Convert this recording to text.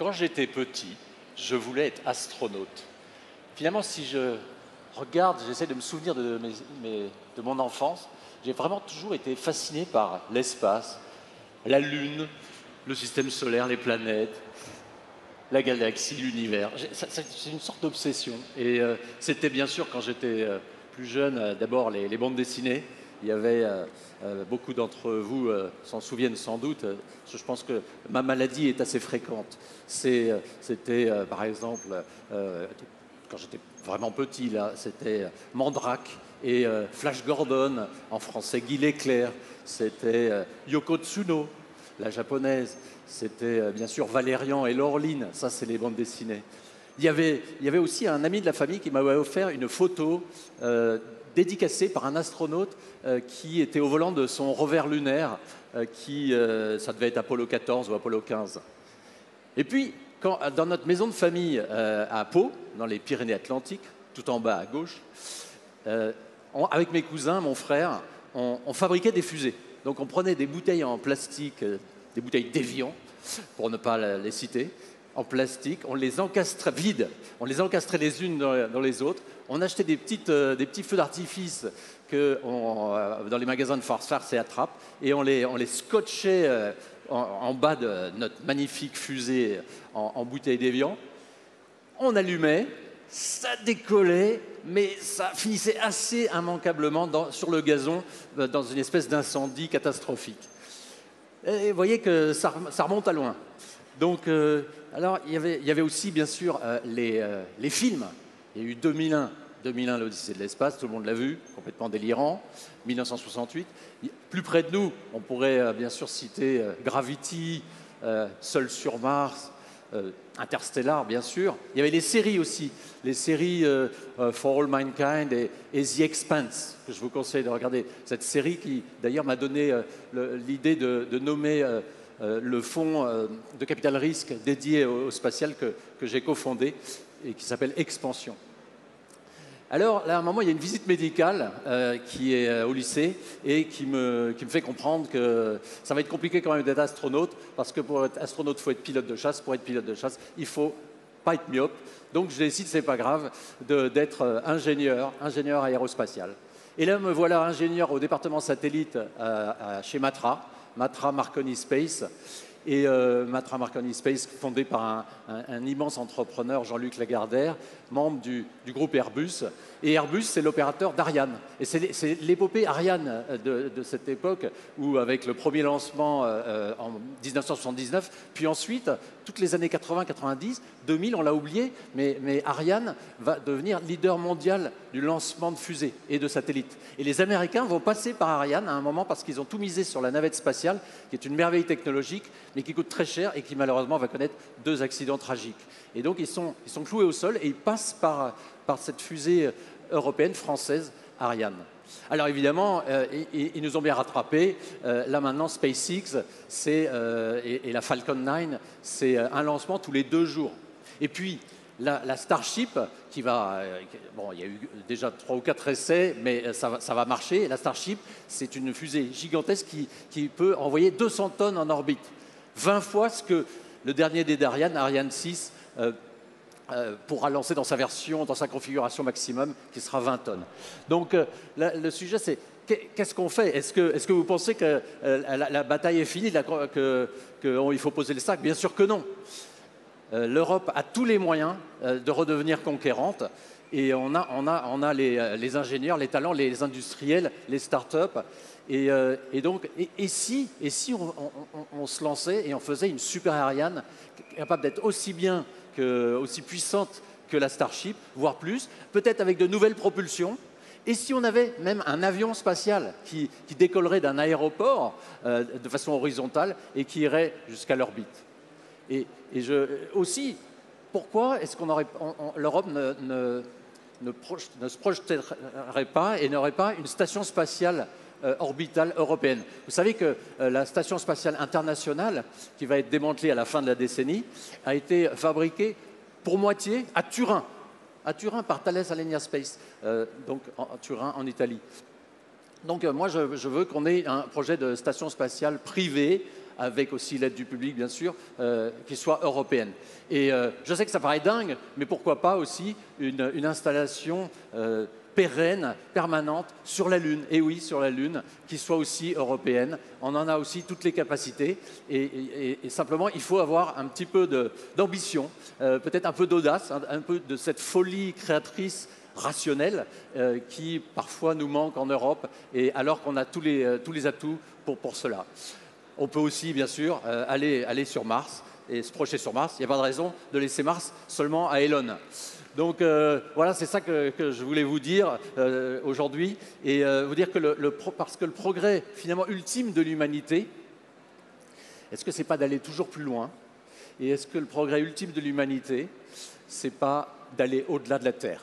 Quand j'étais petit, je voulais être astronaute. Finalement, si je regarde, j'essaie de me souvenir de mon enfance, j'ai vraiment toujours été fasciné par l'espace, la Lune, le système solaire, les planètes, la galaxie, l'univers. C'est une sorte d'obsession. Et c'était bien sûr, quand j'étais plus jeune, d'abord les bandes dessinées. Il y avait, beaucoup d'entre vous s'en souviennent sans doute, je pense que ma maladie est assez fréquente. C'était, par exemple, quand j'étais vraiment petit, là, c'était Mandrake et Flash Gordon, en français Guy Leclerc. C'était Yoko Tsuno, la japonaise. C'était bien sûr Valérian et Laureline, ça c'est les bandes dessinées. Il y avait aussi un ami de la famille qui m'avait offert une photo dédicacée par un astronaute qui était au volant de son rover lunaire, ça devait être Apollo 14 ou Apollo 15. Et puis, dans notre maison de famille à Pau, dans les Pyrénées-Atlantiques, tout en bas à gauche, avec mes cousins, mon frère, on fabriquait des fusées. Donc on prenait des bouteilles en plastique, des bouteilles d'Évian, pour ne pas les citer, en plastique, on les encastrait vides, on les encastrait les unes dans les autres, on achetait des petits feux d'artifice dans les magasins de Farce et Attrape, et on les scotchait en bas de notre magnifique fusée en bouteille d'Évian. On allumait, ça décollait, mais ça finissait assez immanquablement sur le gazon, dans une espèce d'incendie catastrophique. Et vous voyez que ça remonte à loin. Donc, alors, il y avait aussi, bien sûr, les films. Il y a eu 2001, l'Odyssée de l'espace, tout le monde l'a vu, complètement délirant. 1968. Plus près de nous, on pourrait bien sûr citer Gravity, Seul sur Mars, Interstellar, bien sûr. Il y avait les séries aussi, les séries For All Mankind et The Expanse, que je vous conseille de regarder. Cette série qui, d'ailleurs, m'a donné l'idée de nommer le fonds de capital risque dédié au spatial que j'ai cofondé et qui s'appelle Expansion. Alors, là, à un moment, il y a une visite médicale qui est au lycée et qui me fait comprendre que ça va être compliqué quand même d'être astronaute, parce que pour être astronaute, il faut être pilote de chasse. Pour être pilote de chasse, il ne faut pas être myope. Donc, je décide, c'est pas grave, d'être ingénieur aérospatial. Et là, me voilà ingénieur au département satellite chez Matra Marconi Space. Et Matra Marconi Space, fondé par un immense entrepreneur, Jean-Luc Lagardère, membre du groupe Airbus. Et Airbus, c'est l'opérateur d'Ariane. Et c'est l'épopée Ariane de cette époque, où avec le premier lancement en 1979, puis ensuite, toutes les années 80, 90, 2000, on l'a oublié, mais Ariane va devenir leader mondial du lancement de fusées et de satellites. Et les Américains vont passer par Ariane à un moment parce qu'ils ont tout misé sur la navette spatiale, qui est une merveille technologique, mais qui coûte très cher et qui malheureusement va connaître 2 accidents tragiques. Et donc ils sont cloués au sol et ils passent par cette fusée européenne, française, Ariane. Alors évidemment, ils nous ont bien rattrapés. Là maintenant, SpaceX et la Falcon 9, c'est un lancement tous les 2 jours. Et puis, la Starship, il y a eu déjà 3 ou 4 essais, mais ça va marcher. La Starship, c'est une fusée gigantesque qui peut envoyer 200 tonnes en orbite. 20 fois ce que le dernier des Ariane 6, pourra lancer dans sa configuration maximum, qui sera 20 tonnes. Donc, le sujet, c'est qu'est-ce qu'on fait? Est-ce que vous pensez que la bataille est finie, qu'il faut poser le sac? Bien sûr que non. L'Europe a tous les moyens de redevenir conquérante. Et on a les ingénieurs, les talents, les industriels, les start-up. Et si on se lançait et on faisait une super Ariane capable d'être aussi puissante que la Starship, voire plus, peut-être avec de nouvelles propulsions. Et si on avait même un avion spatial qui décollerait d'un aéroport de façon horizontale et qui irait jusqu'à l'orbite. Aussi, pourquoi est-ce l'Europe ne se projeterait pas et n'aurait pas une station spatiale orbitale européenne? Vous savez que la station spatiale internationale, qui va être démantelée à la fin de la décennie, a été fabriquée pour moitié à Turin par Thales Alenia Space, donc Turin en Italie. Donc moi, je veux qu'on ait un projet de station spatiale privée avec aussi l'aide du public bien sûr, qui soit européenne. Et je sais que ça paraît dingue, mais pourquoi pas aussi une installation pérenne, permanente, sur la Lune, et oui, sur la Lune, qui soit aussi européenne. On en a aussi toutes les capacités, et simplement, il faut avoir un petit peu d'ambition, peut-être un peu d'audace, un peu de cette folie créatrice rationnelle qui parfois nous manque en Europe, et alors qu'on a tous les atouts pour cela. On peut aussi, bien sûr, aller sur Mars et se projeter sur Mars. Il n'y a pas de raison de laisser Mars seulement à Elon. Donc voilà, c'est ça que je voulais vous dire aujourd'hui, et vous dire que parce que le progrès finalement ultime de l'humanité, est-ce que c'est pas d'aller toujours plus loin? Et est-ce que le progrès ultime de l'humanité, c'est pas d'aller au-delà de la Terre?